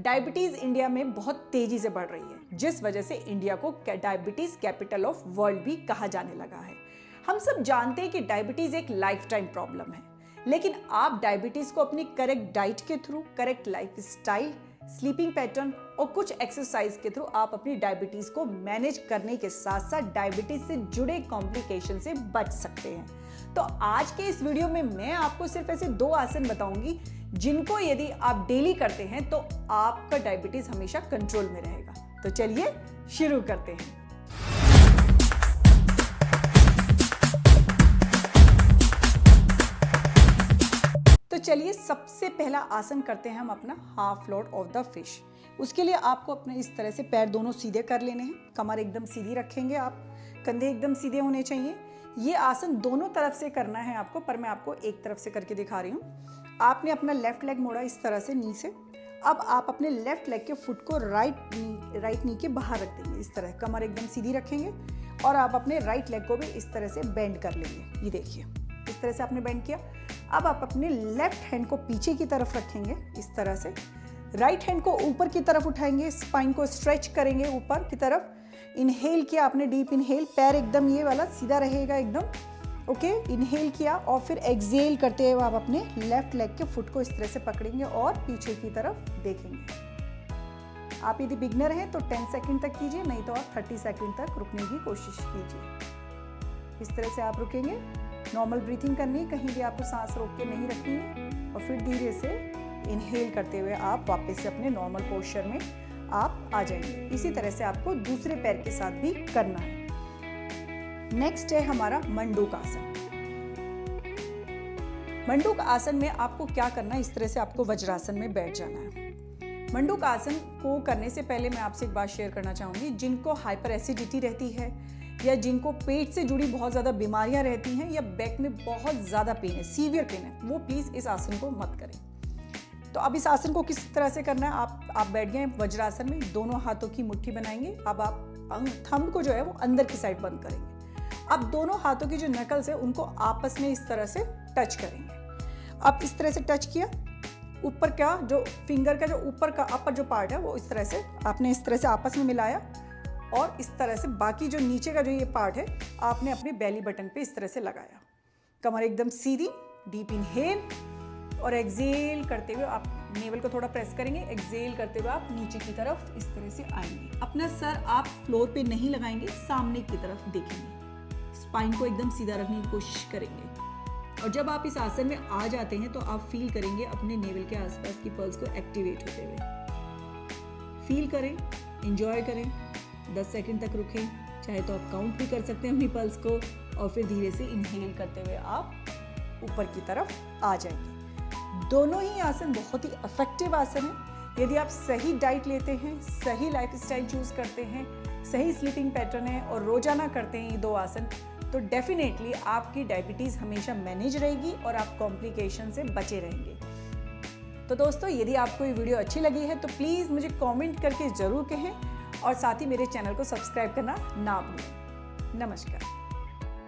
Diabetes India में बहुत तेजी से बढ़ रही है, जिस वजह से इंडिया को डायबिटीज कैपिटल ऑफ वर्ल्ड भी कहा जाने लगा है। हम सब जानते हैं कि डायबिटीज एक लाइफ टाइम प्रॉब्लम है, लेकिन आप डायबिटीज को अपनी करेक्ट डाइट के through, correct life style, sleeping pattern और कुछ एक्सरसाइज के थ्रू आप अपनी डायबिटीज को मैनेज करने के साथ साथ डायबिटीज से जुड़े कॉम्प्लिकेशन से बच सकते हैं। तो आज के इस वीडियो में मैं आपको सिर्फ ऐसे 2 आसन बताऊंगी जिनको यदि आप डेली करते हैं तो आपका डायबिटीज हमेशा कंट्रोल में रहेगा। तो चलिए शुरू करते हैं। तो चलिए सबसे पहला आसन करते हैं हम अपना half load of the fish. उसके लिए आपको अपने इस तरह से पैर दोनों सीधे कर लेने हैं, कमर एकदम सीधी रखेंगे आप, कंधे एकदम सीधे होने चाहिए। ये आसन दोनों तरफ से करना है आपको, पर मैं आपको एक तरफ से करके दिखा रही हूँ। आपने अपना लेफ्ट लेग मोड़ा इस तरह से नी से। अब आप अपने लेफ्ट लेग के फुट को राइट नी के बाहर रख देंगे इस तरह, कमर एकदम सीधी रखेंगे और आप अपने राइट लेग को भी इस तरह से बेंड कर लेंगे। ये देखिए इस तरह से आपने बेंड किया। अब आप अपने लेफ्ट हैंड को पीछे की तरफ रखेंगे इस तरह से, राइट हैंड को ऊपर की तरफ उठाएंगे, स्पाइन को स्ट्रेच करेंगे ऊपर की तरफ। इनहेल किया आपने, डीप इनहेल, पैर एकदम ये वाला सीधा रहेगा एकदम, ओके। इनहेल किया और फिर एक्सहेल करते हुए आप अपने लेफ्ट लेग के फुट को इस तरह से पकड़ेंगे और पीछे की तरफ देखेंगे। आप यदि बिगनर हैं तो 10 सेकंड तक कीजिए, नहीं तो आप 30 सेकंड तक रुकने की कोशिश कीजिए। इस तरह से आप रुकेंगे। नॉर्मल ब्रीथिंग करनी है, कहीं भी आपको सांस रोक के नहीं रखनी है और फिर धीरे से इनहेल करते हुए आप वापस से अपने नॉर्मल पोस्चर में आप आ जाएंगे। इसी तरह से आपको दूसरे पैर के साथ भी करना है। नेक्स्ट है हमारा मंडूक आसन। मंडूक आसन में आपको क्या करना है, इस तरह से आपको वज्रासन में बैठ जाना है। मंडूक आसन को करने से पहले मैं आपसे एक बात शेयर करना चाहूंगी। जिनको हाइपर एसिडिटी रहती है या जिनको पेट से जुड़ी बहुत ज़्यादा बीमारियां रहती हैं या बैक में बहुत ज़्यादा पेन है, सीवियर पेन है, वो प्लीज़ इस आसन को मत करें। तो अब इस आसन को किस तरह से करना है, आप बैठ गए वज्रासन में, दोनों हाथों की मुट्ठी बनाएंगे। अब आप थंब को जो है वो अंदर की साइड बंद करेंगे। अब दोनों हाथों की जो नकल्स है उनको आपस में इस तरह से टच करेंगे। अब इस तरह से टच किया, ऊपर का जो फिंगर का जो ऊपर का अपर जो पार्ट है वो इस तरह से आपने इस तरह से आपस में मिलाया और इस तरह से बाकी जो नीचे का जो ये पार्ट है आपने अपने बेली बटन पे इस तरह से लगाया। कमर एकदम सीधी, डीप इनहेल और एक्सहेल करते हुए आप नेवल को थोड़ा प्रेस करेंगे। एक्सहेल करते हुए आप नीचे की तरफ इस तरह से आएंगे। अपना सर आप फ्लोर पे नहीं लगाएंगे, सामने की तरफ देखेंगे। स्पाइन को एकदम सीधा रखने की कोशिश करेंगे और जब आप इस आसन में आ जाते हैं तो आप फील करेंगे अपने नेवल के आसपास की पल्स को एक्टिवेट होते हुए। फील करें, एंजॉय करें, 10 सेकंड तक रुकें, चाहे तो आप काउंट भी कर सकते हैं अपनी पल्स को और फिर धीरे से इनहेल करते हुए आप ऊपर की तरफ आ जाएंगे। दोनों ही आसन बहुत ही इफेक्टिव आसन है। यदि आप सही डाइट लेते हैं, सही लाइफस्टाइल चूज करते हैं, सही स्लीपिंग पैटर्न है और रोजाना करते हैं ये 2 आसन, तो डेफिनेटली आपकी डायबिटीज हमेशा मैनेज रहेगी और आप कॉम्प्लिकेशन से बचे रहेंगे। तो दोस्तों, यदि आपको ये वीडियो अच्छी लगी है तो प्लीज़ मुझे कमेंट करके ज़रूर कहें और साथ ही मेरे चैनल को सब्सक्राइब करना ना भूलें। नमस्कार।